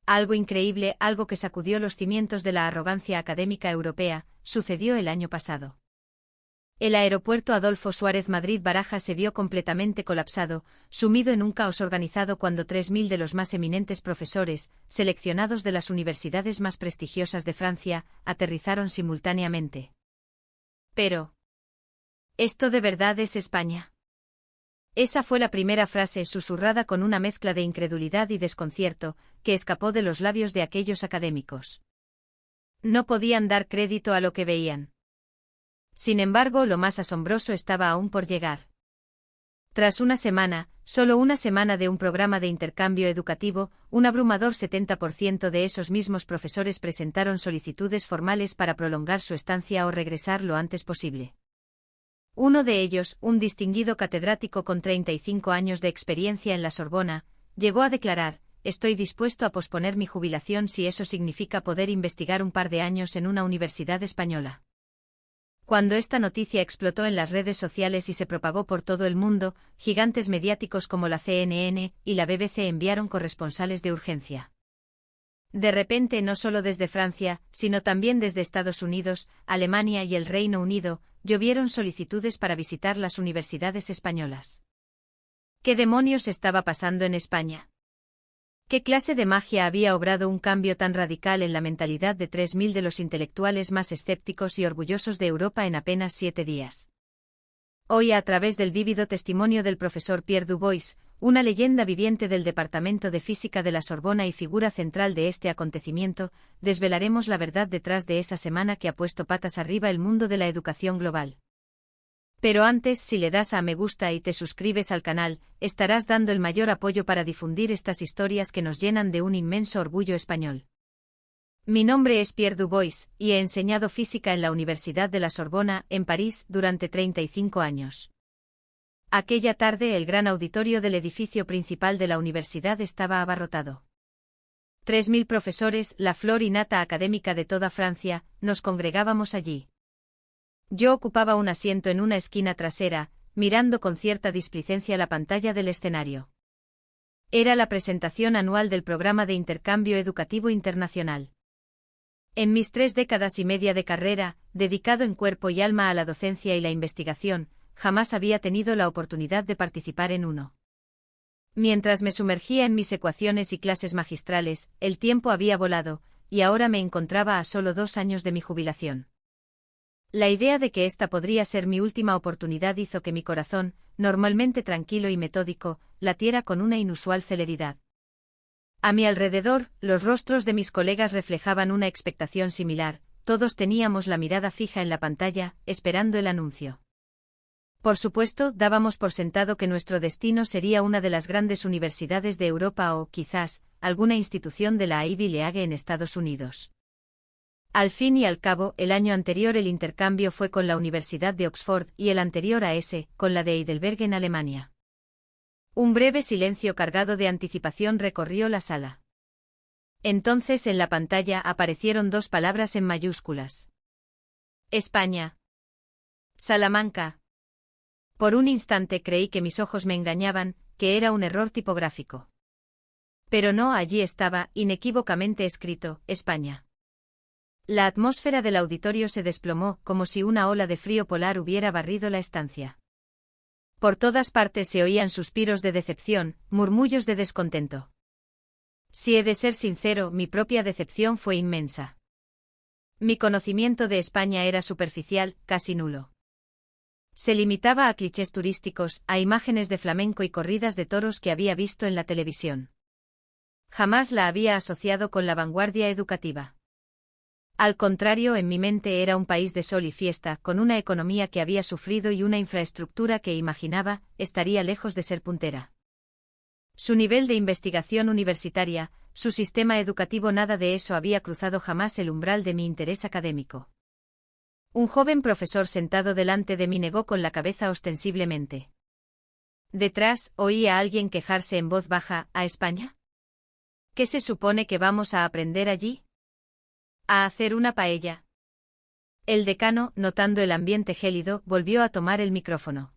Algo increíble, algo que sacudió los cimientos de la arrogancia académica europea, sucedió el año pasado. El aeropuerto Adolfo Suárez Madrid-Barajas se vio completamente colapsado, sumido en un caos organizado cuando 3.000 de los más eminentes profesores, seleccionados de las universidades más prestigiosas de Francia, aterrizaron simultáneamente. Pero ¿esto de verdad es España? Esa fue la primera frase susurrada con una mezcla de incredulidad y desconcierto, que escapó de los labios de aquellos académicos. No podían dar crédito a lo que veían. Sin embargo, lo más asombroso estaba aún por llegar. Tras una semana, solo una semana de un programa de intercambio educativo, un abrumador 70% de esos mismos profesores presentaron solicitudes formales para prolongar su estancia o regresar lo antes posible. Uno de ellos, un distinguido catedrático con 35 años de experiencia en la Sorbona, llegó a declarar: «Estoy dispuesto a posponer mi jubilación si eso significa poder investigar un par de años en una universidad española». Cuando esta noticia explotó en las redes sociales y se propagó por todo el mundo, gigantes mediáticos como la CNN y la BBC enviaron corresponsales de urgencia. De repente, no solo desde Francia, sino también desde Estados Unidos, Alemania y el Reino Unido, llovieron solicitudes para visitar las universidades españolas. ¿Qué demonios estaba pasando en España? ¿Qué clase de magia había obrado un cambio tan radical en la mentalidad de 3.000 de los intelectuales más escépticos y orgullosos de Europa en apenas 7 días? Hoy, a través del vívido testimonio del profesor Pierre Dubois, una leyenda viviente del Departamento de Física de la Sorbona y figura central de este acontecimiento, desvelaremos la verdad detrás de esa semana que ha puesto patas arriba el mundo de la educación global. Pero antes, si le das a me gusta y te suscribes al canal, estarás dando el mayor apoyo para difundir estas historias que nos llenan de un inmenso orgullo español. Mi nombre es Pierre Dubois, y he enseñado física en la Universidad de la Sorbona, en París, durante 35 años. Aquella tarde el gran auditorio del edificio principal de la universidad estaba abarrotado. 3.000 profesores, la flor y nata académica de toda Francia, nos congregábamos allí. Yo ocupaba un asiento en una esquina trasera, mirando con cierta displicencia la pantalla del escenario. Era la presentación anual del programa de intercambio educativo internacional. En mis 3 décadas y media de carrera, dedicado en cuerpo y alma a la docencia y la investigación, jamás había tenido la oportunidad de participar en uno. Mientras me sumergía en mis ecuaciones y clases magistrales, el tiempo había volado, y ahora me encontraba a solo 2 años de mi jubilación. La idea de que esta podría ser mi última oportunidad hizo que mi corazón, normalmente tranquilo y metódico, latiera con una inusual celeridad. A mi alrededor, los rostros de mis colegas reflejaban una expectación similar, todos teníamos la mirada fija en la pantalla, esperando el anuncio. Por supuesto, dábamos por sentado que nuestro destino sería una de las grandes universidades de Europa o, quizás, alguna institución de la Ivy League en Estados Unidos. Al fin y al cabo, el año anterior el intercambio fue con la Universidad de Oxford y el anterior a ese, con la de Heidelberg en Alemania. Un breve silencio cargado de anticipación recorrió la sala. Entonces en la pantalla aparecieron 2 palabras en mayúsculas. España. Salamanca. Por un instante creí que mis ojos me engañaban, que era un error tipográfico. Pero no, allí estaba, inequívocamente escrito, España. La atmósfera del auditorio se desplomó, como si una ola de frío polar hubiera barrido la estancia. Por todas partes se oían suspiros de decepción, murmullos de descontento. Si he de ser sincero, mi propia decepción fue inmensa. Mi conocimiento de España era superficial, casi nulo. Se limitaba a clichés turísticos, a imágenes de flamenco y corridas de toros que había visto en la televisión. Jamás la había asociado con la vanguardia educativa. Al contrario, en mi mente era un país de sol y fiesta, con una economía que había sufrido y una infraestructura que imaginaba, estaría lejos de ser puntera. Su nivel de investigación universitaria, su sistema educativo, nada de eso había cruzado jamás el umbral de mi interés académico. Un joven profesor sentado delante de mí negó con la cabeza ostensiblemente. Detrás, oí a alguien quejarse en voz baja, ¿a España? ¿Qué se supone que vamos a aprender allí? A hacer una paella. El decano, notando el ambiente gélido, volvió a tomar el micrófono.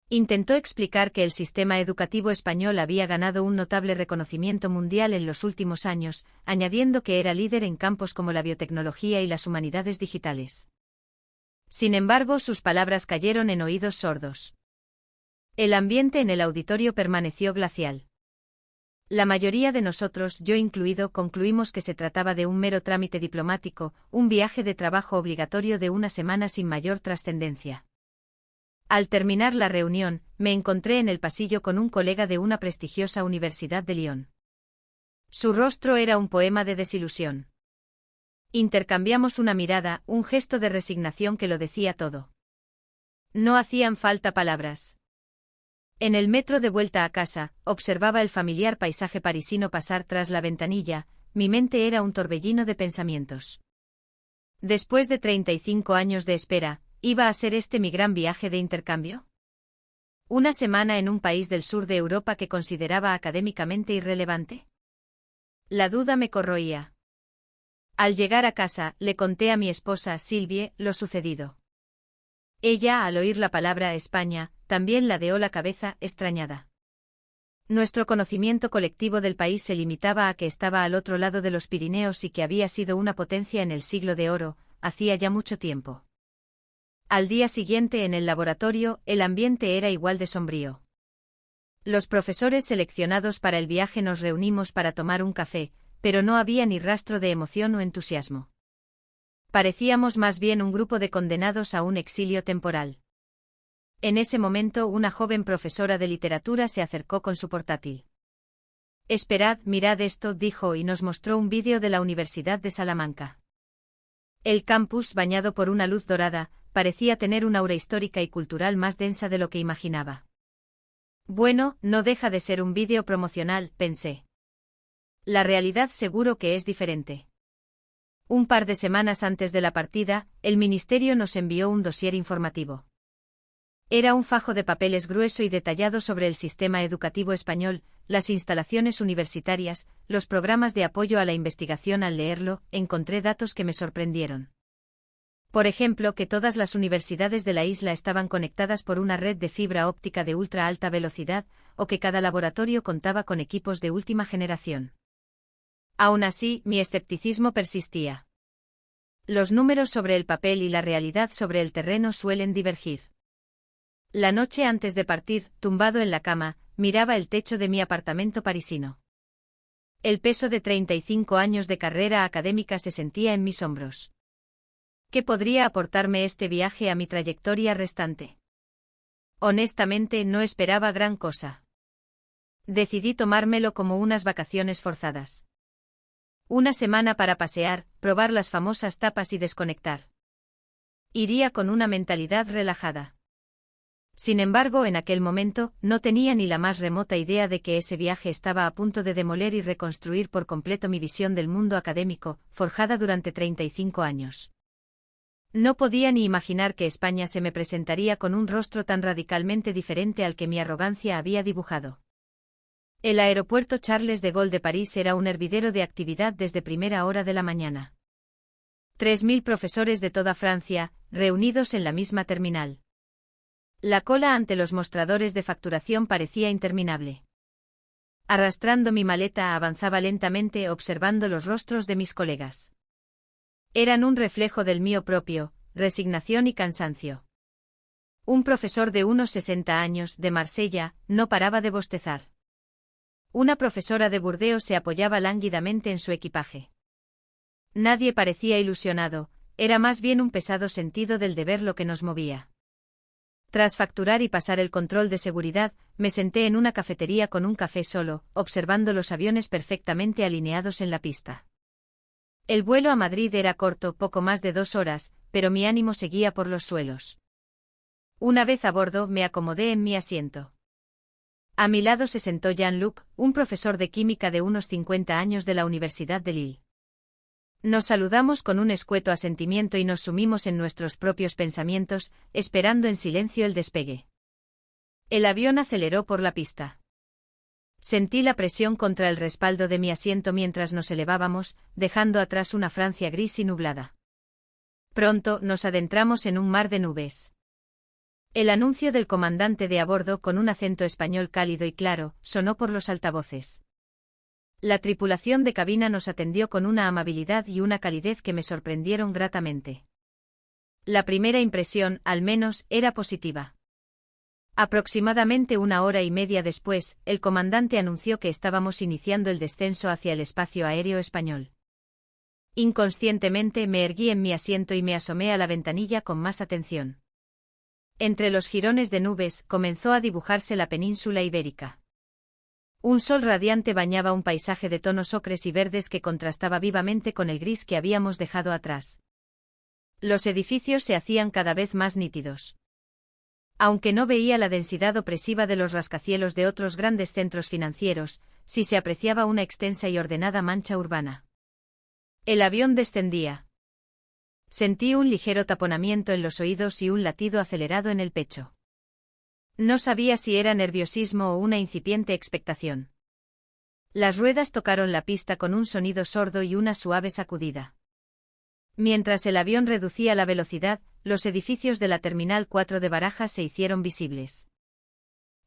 Intentó explicar que el sistema educativo español había ganado un notable reconocimiento mundial en los últimos años, añadiendo que era líder en campos como la biotecnología y las humanidades digitales. Sin embargo, sus palabras cayeron en oídos sordos. El ambiente en el auditorio permaneció glacial. La mayoría de nosotros, yo incluido, concluimos que se trataba de un mero trámite diplomático, un viaje de trabajo obligatorio de una semana sin mayor trascendencia. Al terminar la reunión, me encontré en el pasillo con un colega de una prestigiosa universidad de Lyon. Su rostro era un poema de desilusión. Intercambiamos una mirada, un gesto de resignación que lo decía todo. No hacían falta palabras. En el metro de vuelta a casa, observaba el familiar paisaje parisino pasar tras la ventanilla, mi mente era un torbellino de pensamientos. Después de 35 años de espera, ¿iba a ser este mi gran viaje de intercambio? ¿Una semana en un país del sur de Europa que consideraba académicamente irrelevante? La duda me corroía. Al llegar a casa, le conté a mi esposa, Sylvie, lo sucedido. Ella, al oír la palabra España, también ladeó la cabeza, extrañada. Nuestro conocimiento colectivo del país se limitaba a que estaba al otro lado de los Pirineos y que había sido una potencia en el siglo de oro, hacía ya mucho tiempo. Al día siguiente en el laboratorio, el ambiente era igual de sombrío. Los profesores seleccionados para el viaje nos reunimos para tomar un café, pero no había ni rastro de emoción o entusiasmo. Parecíamos más bien un grupo de condenados a un exilio temporal. En ese momento una joven profesora de literatura se acercó con su portátil. «Esperad, mirad esto», dijo y nos mostró un vídeo de la Universidad de Salamanca. El campus, bañado por una luz dorada, parecía tener una aura histórica y cultural más densa de lo que imaginaba. Bueno, no deja de ser un vídeo promocional, pensé. La realidad seguro que es diferente. Un par de semanas antes de la partida, el ministerio nos envió un dossier informativo. Era un fajo de papeles grueso y detallado sobre el sistema educativo español, las instalaciones universitarias, los programas de apoyo a la investigación. Al leerlo, encontré datos que me sorprendieron. Por ejemplo, que todas las universidades de la isla estaban conectadas por una red de fibra óptica de ultra alta velocidad, o que cada laboratorio contaba con equipos de última generación. Aún así, mi escepticismo persistía. Los números sobre el papel y la realidad sobre el terreno suelen divergir. La noche antes de partir, tumbado en la cama, miraba el techo de mi apartamento parisino. El peso de 35 años de carrera académica se sentía en mis hombros. ¿Qué podría aportarme este viaje a mi trayectoria restante? Honestamente, no esperaba gran cosa. Decidí tomármelo como unas vacaciones forzadas. Una semana para pasear, probar las famosas tapas y desconectar. Iría con una mentalidad relajada. Sin embargo, en aquel momento, no tenía ni la más remota idea de que ese viaje estaba a punto de demoler y reconstruir por completo mi visión del mundo académico, forjada durante 35 años. No podía ni imaginar que España se me presentaría con un rostro tan radicalmente diferente al que mi arrogancia había dibujado. El aeropuerto Charles de Gaulle de París era un hervidero de actividad desde primera hora de la mañana. 3000 profesores de toda Francia, reunidos en la misma terminal. La cola ante los mostradores de facturación parecía interminable. Arrastrando mi maleta avanzaba lentamente observando los rostros de mis colegas. Eran un reflejo del mío propio, resignación y cansancio. Un profesor de unos 60 años, de Marsella, no paraba de bostezar. Una profesora de Burdeos se apoyaba lánguidamente en su equipaje. Nadie parecía ilusionado, era más bien un pesado sentido del deber lo que nos movía. Tras facturar y pasar el control de seguridad, me senté en una cafetería con un café solo, observando los aviones perfectamente alineados en la pista. El vuelo a Madrid era corto, poco más de 2 horas, pero mi ánimo seguía por los suelos. Una vez a bordo, me acomodé en mi asiento. A mi lado se sentó Jean-Luc, un profesor de química de unos 50 años de la Universidad de Lille. Nos saludamos con un escueto asentimiento y nos sumimos en nuestros propios pensamientos, esperando en silencio el despegue. El avión aceleró por la pista. Sentí la presión contra el respaldo de mi asiento mientras nos elevábamos, dejando atrás una Francia gris y nublada. Pronto nos adentramos en un mar de nubes. El anuncio del comandante de a bordo con un acento español cálido y claro, sonó por los altavoces. La tripulación de cabina nos atendió con una amabilidad y una calidez que me sorprendieron gratamente. La primera impresión, al menos, era positiva. Aproximadamente 1 hora y media después, el comandante anunció que estábamos iniciando el descenso hacia el espacio aéreo español. Inconscientemente me erguí en mi asiento y me asomé a la ventanilla con más atención. Entre los jirones de nubes comenzó a dibujarse la península ibérica. Un sol radiante bañaba un paisaje de tonos ocres y verdes que contrastaba vivamente con el gris que habíamos dejado atrás. Los edificios se hacían cada vez más nítidos. Aunque no veía la densidad opresiva de los rascacielos de otros grandes centros financieros, sí se apreciaba una extensa y ordenada mancha urbana. El avión descendía. Sentí un ligero taponamiento en los oídos y un latido acelerado en el pecho. No sabía si era nerviosismo o una incipiente expectación. Las ruedas tocaron la pista con un sonido sordo y una suave sacudida. Mientras el avión reducía la velocidad, los edificios de la Terminal 4 de Barajas se hicieron visibles.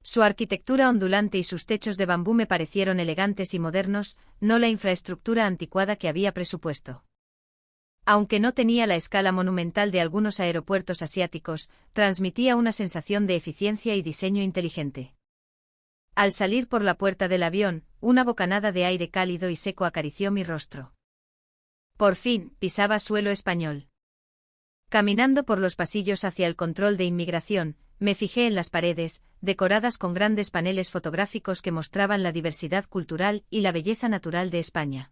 Su arquitectura ondulante y sus techos de bambú me parecieron elegantes y modernos, no la infraestructura anticuada que había presupuesto. Aunque no tenía la escala monumental de algunos aeropuertos asiáticos, transmitía una sensación de eficiencia y diseño inteligente. Al salir por la puerta del avión, una bocanada de aire cálido y seco acarició mi rostro. Por fin, pisaba suelo español. Caminando por los pasillos hacia el control de inmigración, me fijé en las paredes, decoradas con grandes paneles fotográficos que mostraban la diversidad cultural y la belleza natural de España.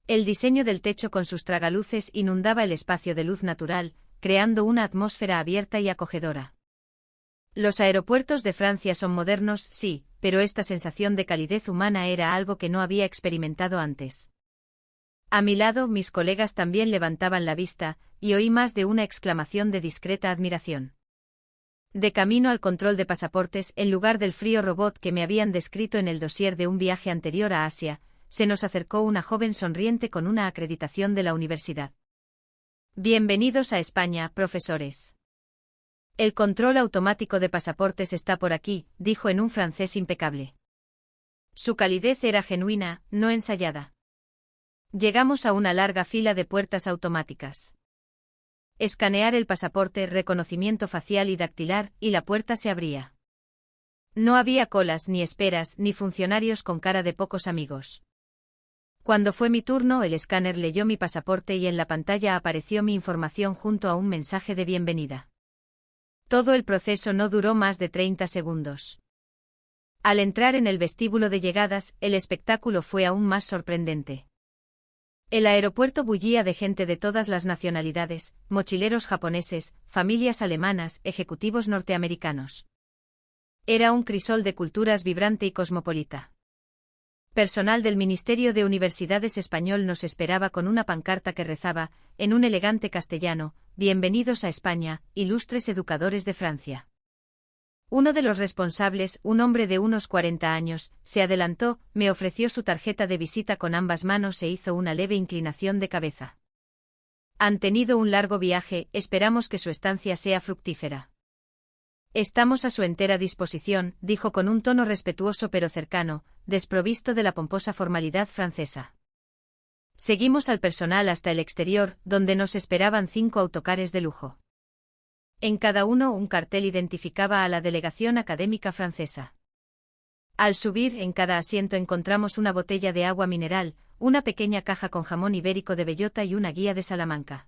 El diseño del techo con sus tragaluces inundaba el espacio de luz natural, creando una atmósfera abierta y acogedora. Los aeropuertos de Francia son modernos, sí, pero esta sensación de calidez humana era algo que no había experimentado antes. A mi lado, mis colegas también levantaban la vista, y oí más de una exclamación de discreta admiración. De camino al control de pasaportes, en lugar del frío robot que me habían descrito en el dossier de un viaje anterior a Asia, se nos acercó una joven sonriente con una acreditación de la universidad. Bienvenidos a España, profesores. El control automático de pasaportes está por aquí, dijo en un francés impecable. Su calidez era genuina, no ensayada. Llegamos a una larga fila de puertas automáticas. Escanear el pasaporte, reconocimiento facial y dactilar, y la puerta se abría. No había colas, ni esperas, ni funcionarios con cara de pocos amigos. Cuando fue mi turno, el escáner leyó mi pasaporte y en la pantalla apareció mi información junto a un mensaje de bienvenida. Todo el proceso no duró más de 30 segundos. Al entrar en el vestíbulo de llegadas, el espectáculo fue aún más sorprendente. El aeropuerto bullía de gente de todas las nacionalidades, mochileros japoneses, familias alemanas, ejecutivos norteamericanos. Era un crisol de culturas vibrante y cosmopolita. Personal del Ministerio de Universidades español nos esperaba con una pancarta que rezaba, en un elegante castellano: «Bienvenidos a España, ilustres educadores de Francia». Uno de los responsables, un hombre de unos 40 años, se adelantó, me ofreció su tarjeta de visita con ambas manos e hizo una leve inclinación de cabeza. Han tenido un largo viaje, esperamos que su estancia sea fructífera. Estamos a su entera disposición, dijo con un tono respetuoso pero cercano, desprovisto de la pomposa formalidad francesa. Seguimos al personal hasta el exterior, donde nos esperaban 5 autocares de lujo. En cada uno un cartel identificaba a la delegación académica francesa. Al subir, en cada asiento encontramos una botella de agua mineral, una pequeña caja con jamón ibérico de bellota y una guía de Salamanca.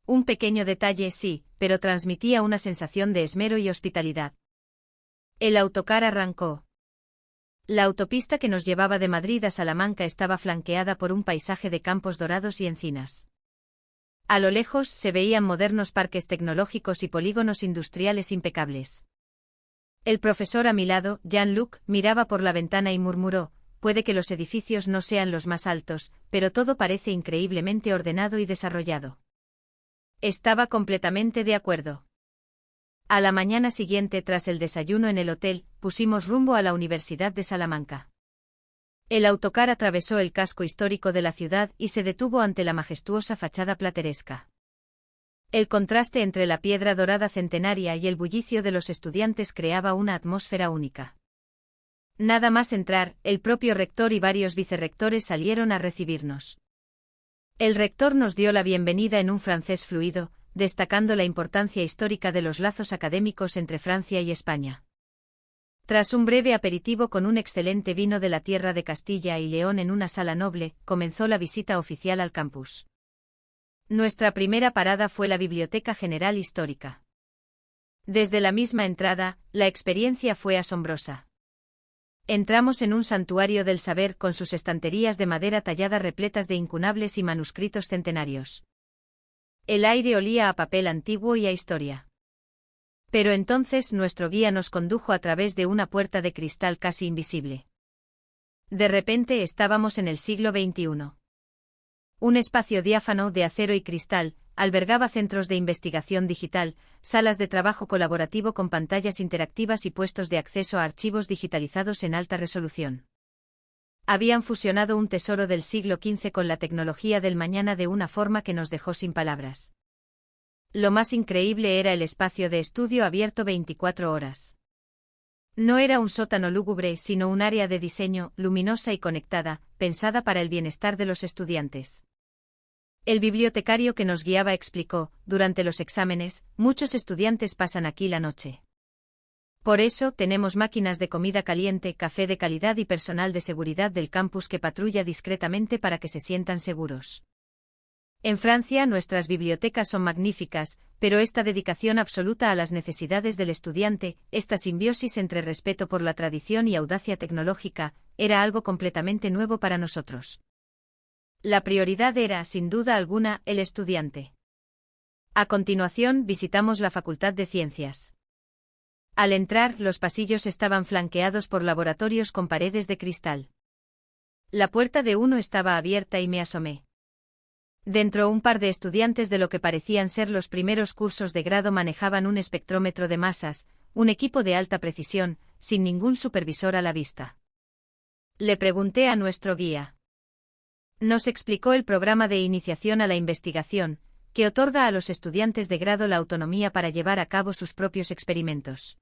Un pequeño detalle, sí, pero transmitía una sensación de esmero y hospitalidad. El autocar arrancó. La autopista que nos llevaba de Madrid a Salamanca estaba flanqueada por un paisaje de campos dorados y encinas. A lo lejos se veían modernos parques tecnológicos y polígonos industriales impecables. El profesor a mi lado, Jean-Luc, miraba por la ventana y murmuró: «Puede que los edificios no sean los más altos, pero todo parece increíblemente ordenado y desarrollado». Estaba completamente de acuerdo. A la mañana siguiente, tras el desayuno en el hotel, pusimos rumbo a la Universidad de Salamanca. El autocar atravesó el casco histórico de la ciudad y se detuvo ante la majestuosa fachada plateresca. El contraste entre la piedra dorada centenaria y el bullicio de los estudiantes creaba una atmósfera única. Nada más entrar, el propio rector y varios vicerrectores salieron a recibirnos. El rector nos dio la bienvenida en un francés fluido, destacando la importancia histórica de los lazos académicos entre Francia y España. Tras un breve aperitivo con un excelente vino de la tierra de Castilla y León en una sala noble, comenzó la visita oficial al campus. Nuestra primera parada fue la Biblioteca General Histórica. Desde la misma entrada, la experiencia fue asombrosa. Entramos en un santuario del saber con sus estanterías de madera tallada repletas de incunables y manuscritos centenarios. El aire olía a papel antiguo y a historia. Pero entonces nuestro guía nos condujo a través de una puerta de cristal casi invisible. De repente estábamos en el siglo XXI. Un espacio diáfano de acero y cristal albergaba centros de investigación digital, salas de trabajo colaborativo con pantallas interactivas y puestos de acceso a archivos digitalizados en alta resolución. Habían fusionado un tesoro del siglo XV con la tecnología del mañana de una forma que nos dejó sin palabras. Lo más increíble era el espacio de estudio abierto 24 horas. No era un sótano lúgubre, sino un área de diseño, luminosa y conectada, pensada para el bienestar de los estudiantes. El bibliotecario que nos guiaba explicó, durante los exámenes, muchos estudiantes pasan aquí la noche. Por eso, tenemos máquinas de comida caliente, café de calidad y personal de seguridad del campus que patrulla discretamente para que se sientan seguros. En Francia nuestras bibliotecas son magníficas, pero esta dedicación absoluta a las necesidades del estudiante, esta simbiosis entre respeto por la tradición y audacia tecnológica, era algo completamente nuevo para nosotros. La prioridad era, sin duda alguna, el estudiante. A continuación visitamos la Facultad de Ciencias. Al entrar, los pasillos estaban flanqueados por laboratorios con paredes de cristal. La puerta de uno estaba abierta y me asomé. Dentro un par de estudiantes de lo que parecían ser los primeros cursos de grado manejaban un espectrómetro de masas, un equipo de alta precisión, sin ningún supervisor a la vista. Le pregunté a nuestro guía. Nos explicó el programa de iniciación a la investigación, que otorga a los estudiantes de grado la autonomía para llevar a cabo sus propios experimentos.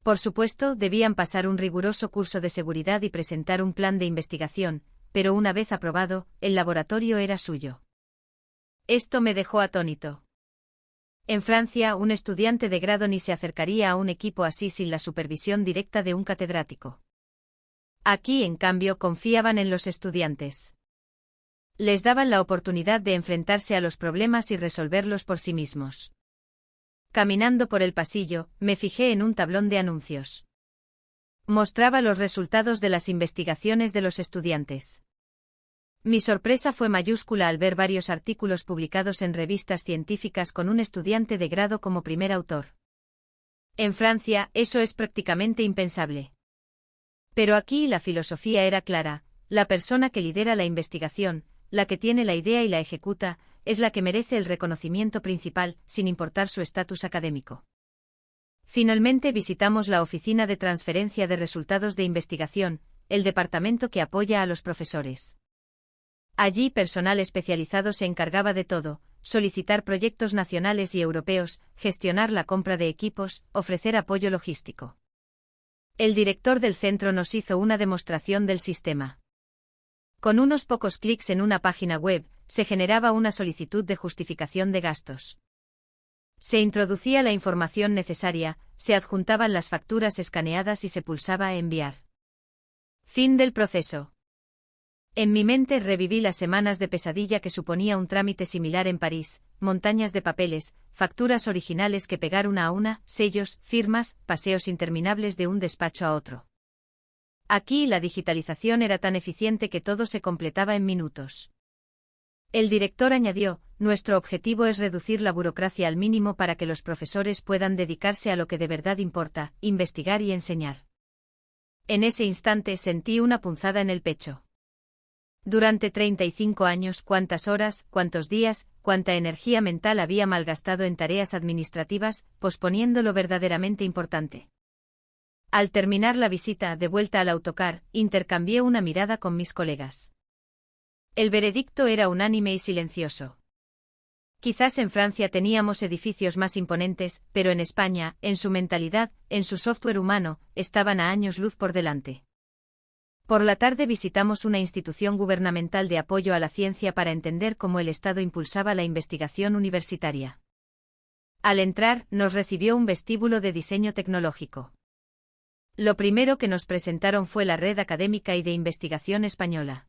Por supuesto, debían pasar un riguroso curso de seguridad y presentar un plan de investigación, pero una vez aprobado, el laboratorio era suyo. Esto me dejó atónito. En Francia, un estudiante de grado ni se acercaría a un equipo así sin la supervisión directa de un catedrático. Aquí, en cambio, confiaban en los estudiantes. Les daban la oportunidad de enfrentarse a los problemas y resolverlos por sí mismos. Caminando por el pasillo, me fijé en un tablón de anuncios. Mostraba los resultados de las investigaciones de los estudiantes. Mi sorpresa fue mayúscula al ver varios artículos publicados en revistas científicas con un estudiante de grado como primer autor. En Francia, eso es prácticamente impensable. Pero aquí la filosofía era clara: la persona que lidera la investigación, la que tiene la idea y la ejecuta, es la que merece el reconocimiento principal, sin importar su estatus académico. Finalmente visitamos la Oficina de Transferencia de Resultados de Investigación, el departamento que apoya a los profesores. Allí personal especializado se encargaba de todo: solicitar proyectos nacionales y europeos, gestionar la compra de equipos, ofrecer apoyo logístico. El director del centro nos hizo una demostración del sistema. Con unos pocos clics en una página web, se generaba una solicitud de justificación de gastos. Se introducía la información necesaria, se adjuntaban las facturas escaneadas y se pulsaba enviar. Fin del proceso. En mi mente reviví las semanas de pesadilla que suponía un trámite similar en París: montañas de papeles, facturas originales que pegar una a una, sellos, firmas, paseos interminables de un despacho a otro. Aquí la digitalización era tan eficiente que todo se completaba en minutos. El director añadió: nuestro objetivo es reducir la burocracia al mínimo para que los profesores puedan dedicarse a lo que de verdad importa, investigar y enseñar. En ese instante sentí una punzada en el pecho. Durante 35 años, cuántas horas, cuántos días, cuánta energía mental había malgastado en tareas administrativas, posponiendo lo verdaderamente importante. Al terminar la visita, de vuelta al autocar, intercambié una mirada con mis colegas. El veredicto era unánime y silencioso. Quizás en Francia teníamos edificios más imponentes, pero en España, en su mentalidad, en su software humano, estaban a años luz por delante. Por la tarde visitamos una institución gubernamental de apoyo a la ciencia para entender cómo el Estado impulsaba la investigación universitaria. Al entrar, nos recibió un vestíbulo de diseño tecnológico. Lo primero que nos presentaron fue la Red Académica y de Investigación Española.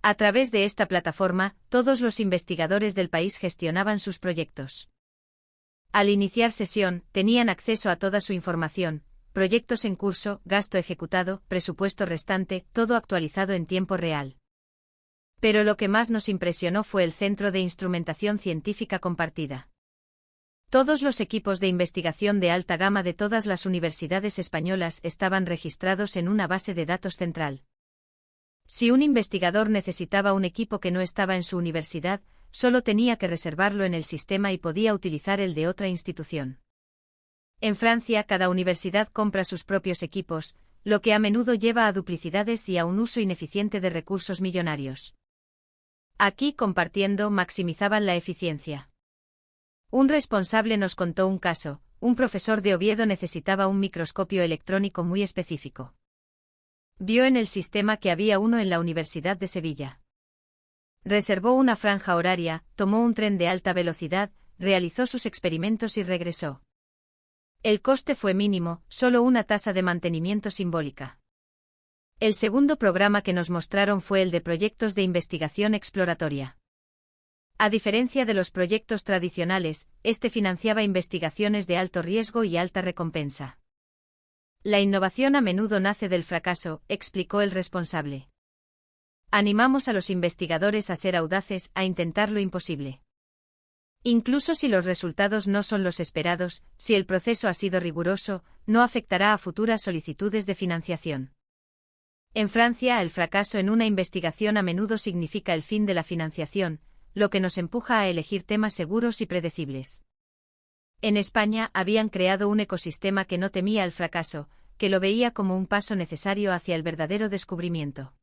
A través de esta plataforma, todos los investigadores del país gestionaban sus proyectos. Al iniciar sesión, tenían acceso a toda su información, proyectos en curso, gasto ejecutado, presupuesto restante, todo actualizado en tiempo real. Pero lo que más nos impresionó fue el Centro de Instrumentación Científica Compartida. Todos los equipos de investigación de alta gama de todas las universidades españolas estaban registrados en una base de datos central. Si un investigador necesitaba un equipo que no estaba en su universidad, solo tenía que reservarlo en el sistema y podía utilizar el de otra institución. En Francia, cada universidad compra sus propios equipos, lo que a menudo lleva a duplicidades y a un uso ineficiente de recursos millonarios. Aquí, compartiendo, maximizaban la eficiencia. Un responsable nos contó un caso: un profesor de Oviedo necesitaba un microscopio electrónico muy específico. Vio en el sistema que había uno en la Universidad de Sevilla. Reservó una franja horaria, tomó un tren de alta velocidad, realizó sus experimentos y regresó. El coste fue mínimo, solo una tasa de mantenimiento simbólica. El segundo programa que nos mostraron fue el de proyectos de investigación exploratoria. A diferencia de los proyectos tradicionales, este financiaba investigaciones de alto riesgo y alta recompensa. La innovación a menudo nace del fracaso, explicó el responsable. Animamos a los investigadores a ser audaces, a intentar lo imposible. Incluso si los resultados no son los esperados, si el proceso ha sido riguroso, no afectará a futuras solicitudes de financiación. En Francia, el fracaso en una investigación a menudo significa el fin de la financiación, lo que nos empuja a elegir temas seguros y predecibles. En España habían creado un ecosistema que no temía el fracaso, que lo veía como un paso necesario hacia el verdadero descubrimiento.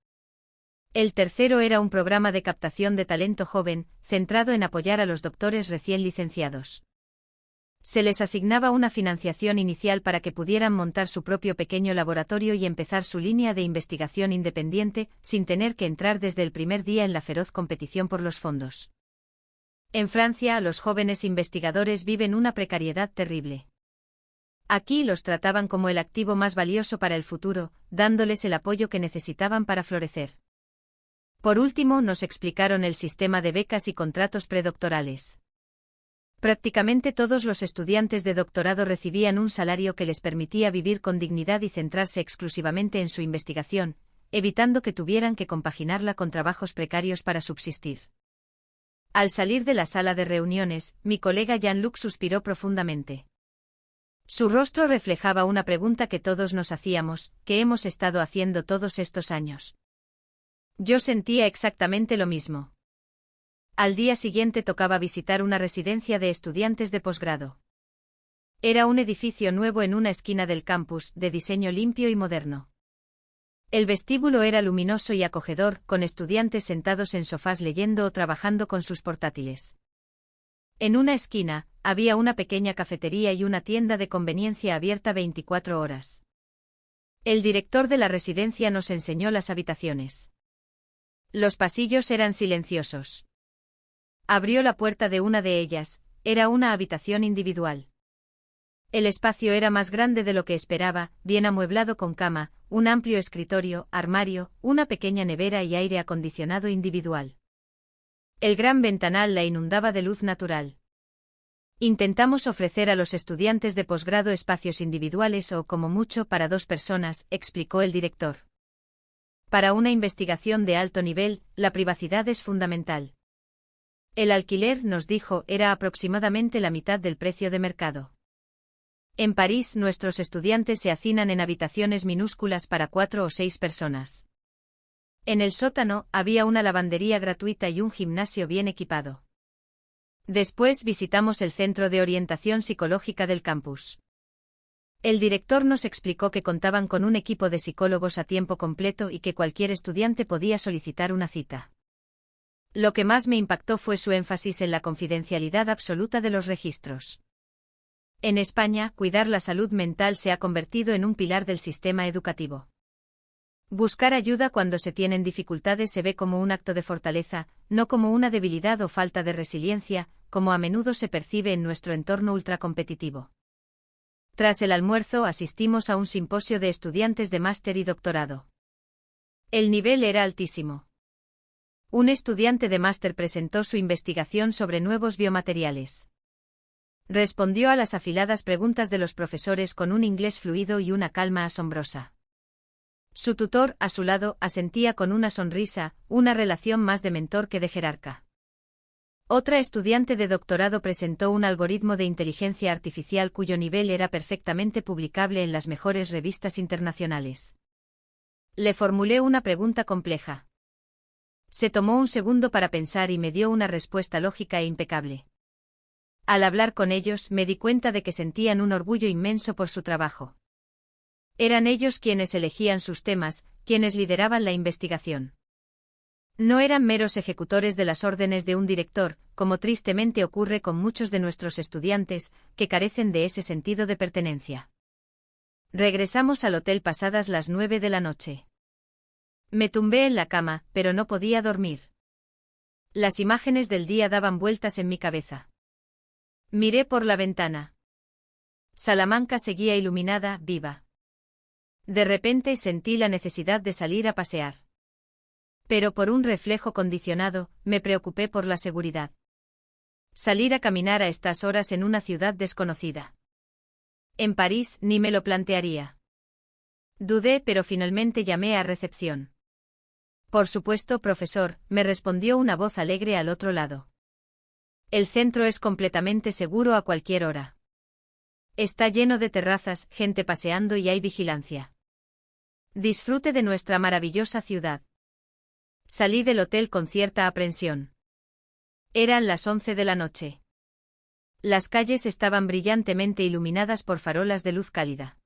El tercero era un programa de captación de talento joven, centrado en apoyar a los doctores recién licenciados. Se les asignaba una financiación inicial para que pudieran montar su propio pequeño laboratorio y empezar su línea de investigación independiente, sin tener que entrar desde el primer día en la feroz competición por los fondos. En Francia, los jóvenes investigadores viven una precariedad terrible. Aquí los trataban como el activo más valioso para el futuro, dándoles el apoyo que necesitaban para florecer. Por último, nos explicaron el sistema de becas y contratos predoctorales. Prácticamente todos los estudiantes de doctorado recibían un salario que les permitía vivir con dignidad y centrarse exclusivamente en su investigación, evitando que tuvieran que compaginarla con trabajos precarios para subsistir. Al salir de la sala de reuniones, mi colega Jean-Luc suspiró profundamente. Su rostro reflejaba una pregunta que todos nos hacíamos: ¿qué hemos estado haciendo todos estos años? Yo sentía exactamente lo mismo. Al día siguiente tocaba visitar una residencia de estudiantes de posgrado. Era un edificio nuevo en una esquina del campus, de diseño limpio y moderno. El vestíbulo era luminoso y acogedor, con estudiantes sentados en sofás leyendo o trabajando con sus portátiles. En una esquina, había una pequeña cafetería y una tienda de conveniencia abierta 24 horas. El director de la residencia nos enseñó las habitaciones. Los pasillos eran silenciosos. Abrió la puerta de una de ellas, era una habitación individual. El espacio era más grande de lo que esperaba, bien amueblado con cama, un amplio escritorio, armario, una pequeña nevera y aire acondicionado individual. El gran ventanal la inundaba de luz natural. Intentamos ofrecer a los estudiantes de posgrado espacios individuales o, como mucho, para 2 personas, explicó el director. Para una investigación de alto nivel, la privacidad es fundamental. El alquiler, nos dijo, era aproximadamente la mitad del precio de mercado. En París, nuestros estudiantes se hacinan en habitaciones minúsculas para 4 o 6 personas. En el sótano, había una lavandería gratuita y un gimnasio bien equipado. Después visitamos el Centro de Orientación Psicológica del campus. El director nos explicó que contaban con un equipo de psicólogos a tiempo completo y que cualquier estudiante podía solicitar una cita. Lo que más me impactó fue su énfasis en la confidencialidad absoluta de los registros. En España, cuidar la salud mental se ha convertido en un pilar del sistema educativo. Buscar ayuda cuando se tienen dificultades se ve como un acto de fortaleza, no como una debilidad o falta de resiliencia, como a menudo se percibe en nuestro entorno ultracompetitivo. Tras el almuerzo asistimos a un simposio de estudiantes de máster y doctorado. El nivel era altísimo. Un estudiante de máster presentó su investigación sobre nuevos biomateriales. Respondió a las afiladas preguntas de los profesores con un inglés fluido y una calma asombrosa. Su tutor, a su lado, asentía con una sonrisa, una relación más de mentor que de jerarca. Otra estudiante de doctorado presentó un algoritmo de inteligencia artificial cuyo nivel era perfectamente publicable en las mejores revistas internacionales. Le formulé una pregunta compleja. Se tomó un segundo para pensar y me dio una respuesta lógica e impecable. Al hablar con ellos me di cuenta de que sentían un orgullo inmenso por su trabajo. Eran ellos quienes elegían sus temas, quienes lideraban la investigación. No eran meros ejecutores de las órdenes de un director, como tristemente ocurre con muchos de nuestros estudiantes, que carecen de ese sentido de pertenencia. Regresamos al hotel pasadas las 9 de la noche. Me tumbé en la cama, pero no podía dormir. Las imágenes del día daban vueltas en mi cabeza. Miré por la ventana. Salamanca seguía iluminada, viva. De repente sentí la necesidad de salir a pasear. Pero por un reflejo condicionado, me preocupé por la seguridad. Salir a caminar a estas horas en una ciudad desconocida. En París ni me lo plantearía. Dudé, pero finalmente llamé a recepción. Por supuesto, profesor, me respondió una voz alegre al otro lado. El centro es completamente seguro a cualquier hora. Está lleno de terrazas, gente paseando y hay vigilancia. Disfrute de nuestra maravillosa ciudad. Salí del hotel con cierta aprensión. Eran las 11 de la noche. Las calles estaban brillantemente iluminadas por farolas de luz cálida.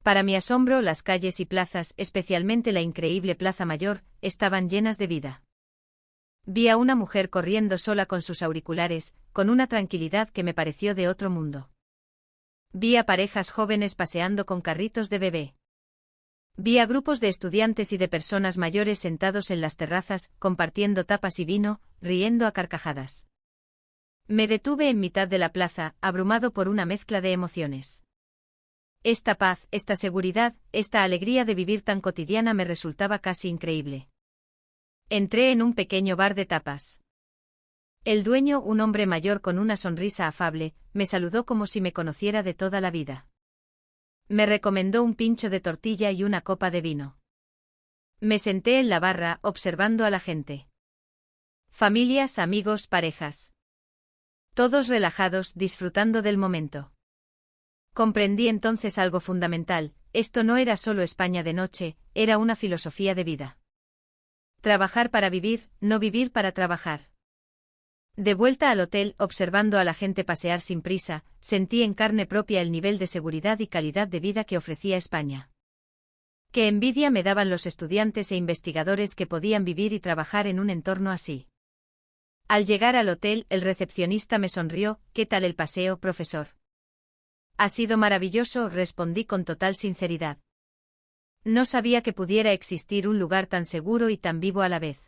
Para mi asombro, las calles y plazas, especialmente la increíble Plaza Mayor, estaban llenas de vida. Vi a una mujer corriendo sola con sus auriculares, con una tranquilidad que me pareció de otro mundo. Vi a parejas jóvenes paseando con carritos de bebé. Vi a grupos de estudiantes y de personas mayores sentados en las terrazas, compartiendo tapas y vino, riendo a carcajadas. Me detuve en mitad de la plaza, abrumado por una mezcla de emociones. Esta paz, esta seguridad, esta alegría de vivir tan cotidiana me resultaba casi increíble. Entré en un pequeño bar de tapas. El dueño, un hombre mayor con una sonrisa afable, me saludó como si me conociera de toda la vida. Me recomendó un pincho de tortilla y una copa de vino. Me senté en la barra, observando a la gente. Familias, amigos, parejas. Todos relajados, disfrutando del momento. Comprendí entonces algo fundamental: esto no era solo España de noche, era una filosofía de vida. Trabajar para vivir, no vivir para trabajar. De vuelta al hotel, observando a la gente pasear sin prisa, sentí en carne propia el nivel de seguridad y calidad de vida que ofrecía España. Qué envidia me daban los estudiantes e investigadores que podían vivir y trabajar en un entorno así. Al llegar al hotel, el recepcionista me sonrió. «¿Qué tal el paseo, profesor?» «Ha sido maravilloso», respondí con total sinceridad. No sabía que pudiera existir un lugar tan seguro y tan vivo a la vez.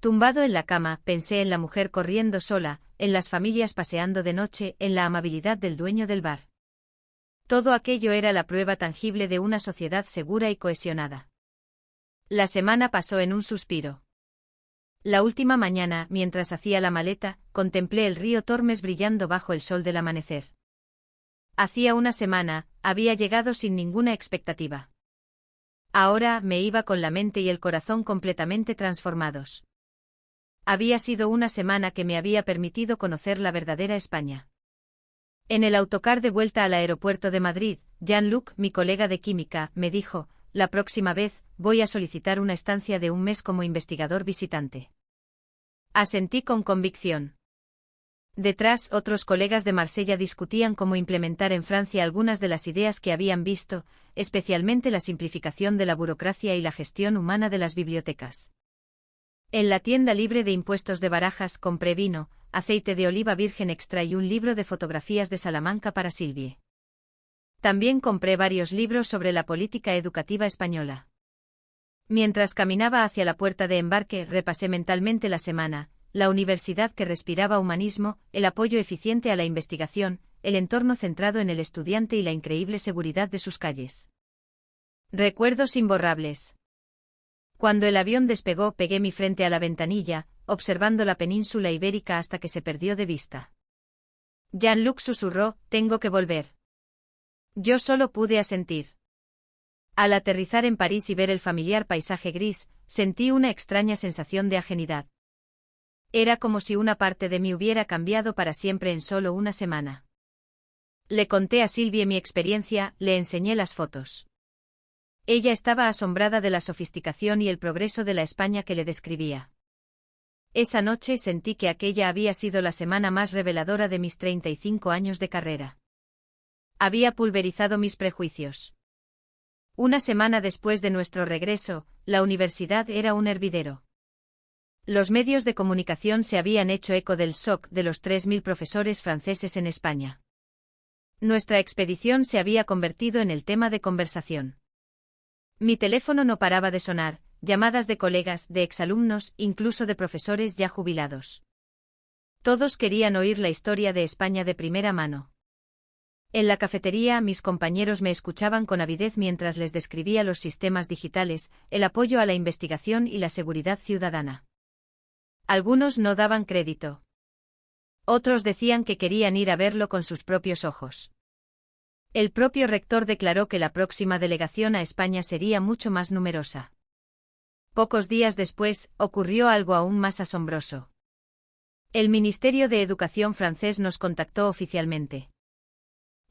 Tumbado en la cama, pensé en la mujer corriendo sola, en las familias paseando de noche, en la amabilidad del dueño del bar. Todo aquello era la prueba tangible de una sociedad segura y cohesionada. La semana pasó en un suspiro. La última mañana, mientras hacía la maleta, contemplé el río Tormes brillando bajo el sol del amanecer. Hacía una semana, había llegado sin ninguna expectativa. Ahora me iba con la mente y el corazón completamente transformados. Había sido una semana que me había permitido conocer la verdadera España. En el autocar de vuelta al aeropuerto de Madrid, Jean-Luc, mi colega de química, me dijo: «La próxima vez, voy a solicitar una estancia de un mes como investigador visitante». Asentí con convicción. Detrás, otros colegas de Marsella discutían cómo implementar en Francia algunas de las ideas que habían visto, especialmente la simplificación de la burocracia y la gestión humana de las bibliotecas. En la tienda libre de impuestos de Barajas compré vino, aceite de oliva virgen extra y un libro de fotografías de Salamanca para Silvie. También compré varios libros sobre la política educativa española. Mientras caminaba hacia la puerta de embarque, repasé mentalmente la semana, la universidad que respiraba humanismo, el apoyo eficiente a la investigación, el entorno centrado en el estudiante y la increíble seguridad de sus calles. Recuerdos imborrables. Cuando el avión despegó, pegué mi frente a la ventanilla, observando la península ibérica hasta que se perdió de vista. Jean-Luc susurró: «Tengo que volver». Yo solo pude asentir. Al aterrizar en París y ver el familiar paisaje gris, sentí una extraña sensación de ajenidad. Era como si una parte de mí hubiera cambiado para siempre en solo una semana. Le conté a Silvie mi experiencia, le enseñé las fotos. Ella estaba asombrada de la sofisticación y el progreso de la España que le describía. Esa noche sentí que aquella había sido la semana más reveladora de mis 35 años de carrera. Había pulverizado mis prejuicios. Una semana después de nuestro regreso, la universidad era un hervidero. Los medios de comunicación se habían hecho eco del shock de los 3.000 profesores franceses en España. Nuestra expedición se había convertido en el tema de conversación. Mi teléfono no paraba de sonar, llamadas de colegas, de exalumnos, incluso de profesores ya jubilados. Todos querían oír la historia de España de primera mano. En la cafetería, mis compañeros me escuchaban con avidez mientras les describía los sistemas digitales, el apoyo a la investigación y la seguridad ciudadana. Algunos no daban crédito. Otros decían que querían ir a verlo con sus propios ojos. El propio rector declaró que la próxima delegación a España sería mucho más numerosa. Pocos días después, ocurrió algo aún más asombroso. El Ministerio de Educación francés nos contactó oficialmente.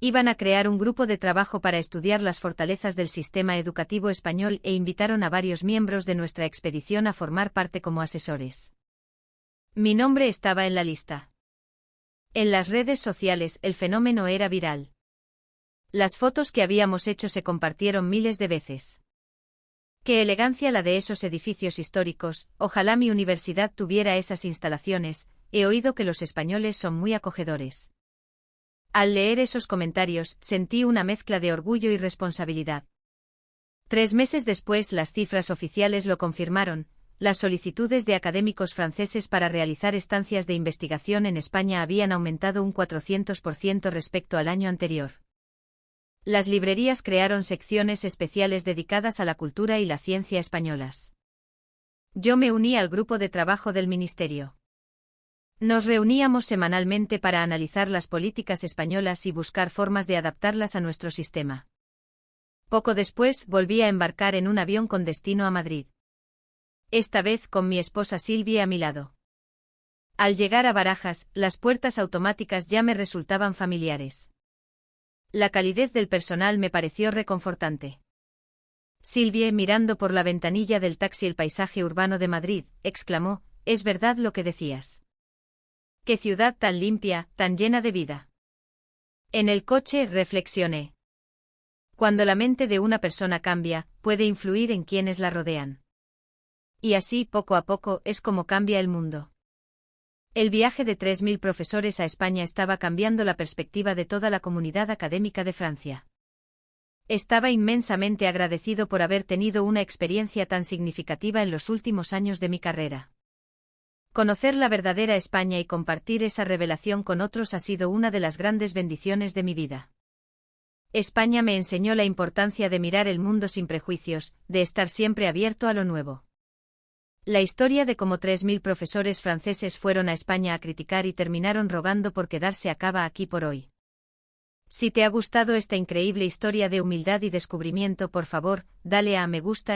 Iban a crear un grupo de trabajo para estudiar las fortalezas del sistema educativo español e invitaron a varios miembros de nuestra expedición a formar parte como asesores. Mi nombre estaba en la lista. En las redes sociales el fenómeno era viral. Las fotos que habíamos hecho se compartieron miles de veces. ¡Qué elegancia la de esos edificios históricos! Ojalá mi universidad tuviera esas instalaciones. He oído que los españoles son muy acogedores. Al leer esos comentarios, sentí una mezcla de orgullo y responsabilidad. 3 meses después, las cifras oficiales lo confirmaron. Las solicitudes de académicos franceses para realizar estancias de investigación en España habían aumentado un 400% respecto al año anterior. Las librerías crearon secciones especiales dedicadas a la cultura y la ciencia españolas. Yo me uní al grupo de trabajo del ministerio. Nos reuníamos semanalmente para analizar las políticas españolas y buscar formas de adaptarlas a nuestro sistema. Poco después volví a embarcar en un avión con destino a Madrid. Esta vez con mi esposa Silvie a mi lado. Al llegar a Barajas, las puertas automáticas ya me resultaban familiares. La calidez del personal me pareció reconfortante. Silvie, mirando por la ventanilla del taxi el paisaje urbano de Madrid, exclamó: «Es verdad lo que decías. ¡Qué ciudad tan limpia, tan llena de vida!». En el coche reflexioné. Cuando la mente de una persona cambia, puede influir en quienes la rodean. Y así, poco a poco, es como cambia el mundo. El viaje de 3.000 profesores a España estaba cambiando la perspectiva de toda la comunidad académica de Francia. Estaba inmensamente agradecido por haber tenido una experiencia tan significativa en los últimos años de mi carrera. Conocer la verdadera España y compartir esa revelación con otros ha sido una de las grandes bendiciones de mi vida. España me enseñó la importancia de mirar el mundo sin prejuicios, de estar siempre abierto a lo nuevo. La historia de cómo 3.000 profesores franceses fueron a España a criticar y terminaron rogando por quedarse acaba aquí por hoy. Si te ha gustado esta increíble historia de humildad y descubrimiento, por favor, dale a me gusta